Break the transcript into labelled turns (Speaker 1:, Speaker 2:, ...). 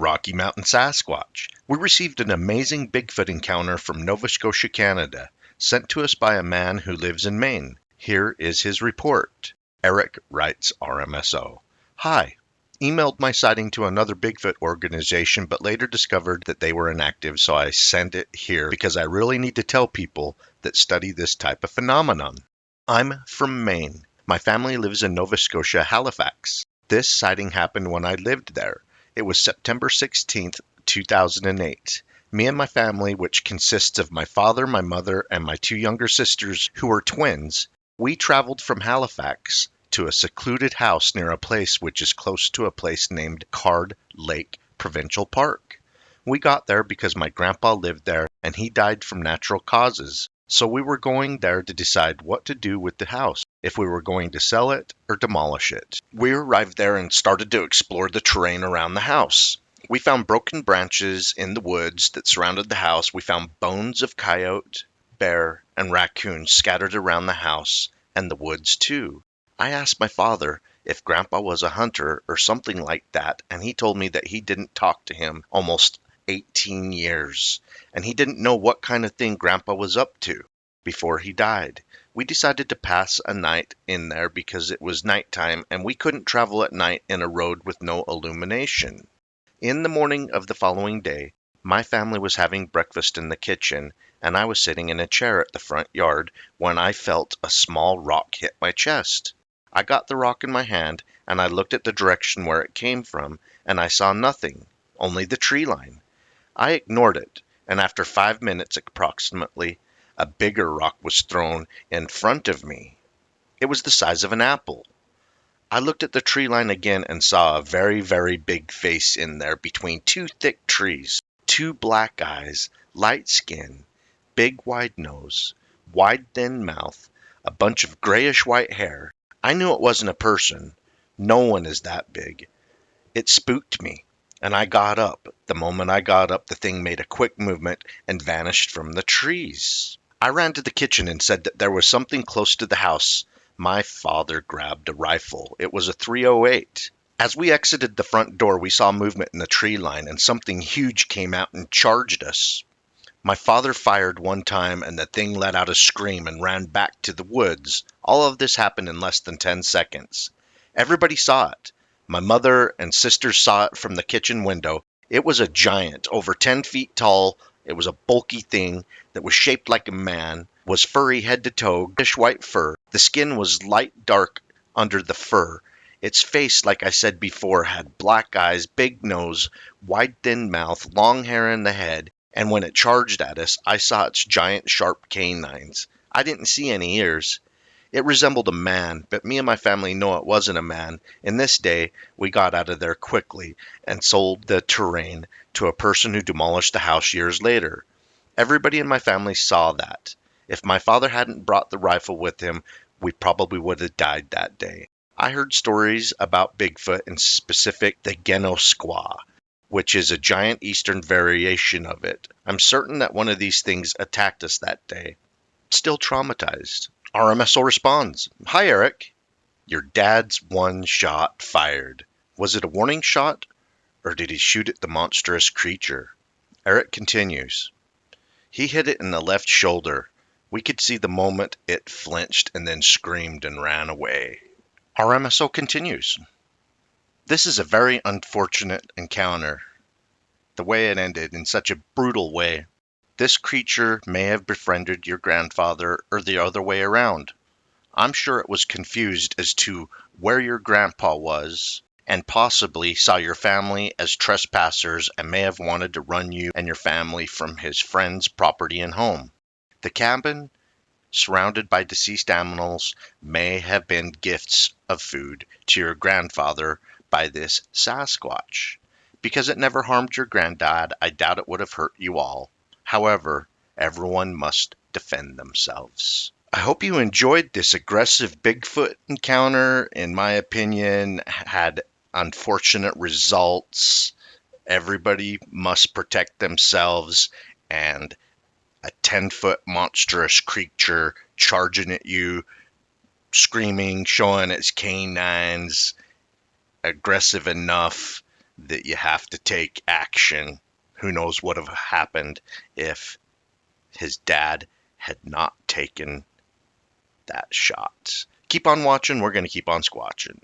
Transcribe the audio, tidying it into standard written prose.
Speaker 1: Rocky Mountain Sasquatch. We received an amazing Bigfoot encounter from Nova Scotia, Canada, sent to us by a man who lives in Maine. Here is his report. Eric writes RMSO. Hi. Emailed my sighting to another Bigfoot organization, but later discovered that they were inactive, so I sent it here because I really need to tell people that study this type of phenomenon. I'm from Maine. My family lives in Nova Scotia, Halifax. This sighting happened when I lived there. It was September 16th, 2008. Me and my family, which consists of my father, my mother, and my two younger sisters who are twins, we traveled from Halifax to a secluded house near a place which is close to a place named Card Lake Provincial Park. We got there because my grandpa lived there and he died from natural causes. So we were going there to decide what to do with the house, if we were going to sell it or demolish it. We arrived there and started to explore the terrain around the house. We found broken branches in the woods that surrounded the house. We found bones of coyote, bear, and raccoon scattered around the house and the woods too. I asked my father if Grandpa was a hunter or something like that, and he told me that he didn't talk to him almost 18 years, and he didn't know what kind of thing Grandpa was up to before he died. We decided to pass a night in there because it was nighttime and we couldn't travel at night in a road with no illumination. In the morning of the following day, my family was having breakfast in the kitchen and I was sitting in a chair at the front yard when I felt a small rock hit my chest. I got the rock in my hand and I looked at the direction where it came from and I saw nothing, only the tree line. I ignored it, and after 5 minutes approximately, a bigger rock was thrown in front of me. It was the size of an apple. I looked at the tree line again and saw a very, very big face in there between two thick trees. Two black eyes, light skin, big wide nose, wide thin mouth, a bunch of grayish white hair. I knew it wasn't a person. No one is that big. It spooked me, and I got up. The moment I got up, the thing made a quick movement and vanished from the trees. I ran to the kitchen and said that there was something close to the house. My father grabbed a rifle. It was a .308. As we exited the front door, we saw movement in the tree line, and something huge came out and charged us. My father fired one time, and the thing let out a scream and ran back to the woods. All of this happened in less than 10 seconds. Everybody saw it. My mother and sisters saw it from the kitchen window. It was a giant, over 10 feet tall. It was a bulky thing that was shaped like a man, was furry head to toe, grayish white fur. The skin was light dark under the fur. Its face, like I said before, had black eyes, big nose, wide thin mouth, long hair in the head, and when it charged at us, I saw its giant sharp canines. I didn't see any ears. It resembled a man, but me and my family know it wasn't a man. In this day, we got out of there quickly and sold the terrain to a person who demolished the house years later. Everybody in my family saw that. If my father hadn't brought the rifle with him, we probably would have died that day. I heard stories about Bigfoot, in specific the Squaw, which is a giant eastern variation of it. I'm certain that one of these things attacked us that day. Still traumatized. RMSO responds, Hi Eric, your dad's one shot fired. Was it a warning shot, or did he shoot at the monstrous creature? Eric continues, He hit it in the left shoulder. We could see the moment it flinched and then screamed and ran away. RMSO continues, This is a very unfortunate encounter. The way it ended in such a brutal way. This creature may have befriended your grandfather or the other way around. I'm sure it was confused as to where your grandpa was and possibly saw your family as trespassers and may have wanted to run you and your family from his friend's property and home. The cabin, surrounded by deceased animals, may have been gifts of food to your grandfather by this Sasquatch. Because it never harmed your granddad, I doubt it would have hurt you all. However, everyone must defend themselves. I hope you enjoyed this aggressive Bigfoot encounter. In my opinion, had unfortunate results. Everybody must protect themselves, and a 10-foot monstrous creature charging at you, screaming, showing its canines, aggressive enough that you have to take action. Who knows what would have happened if his dad had not taken that shot. Keep on watching. We're going to keep on squatching.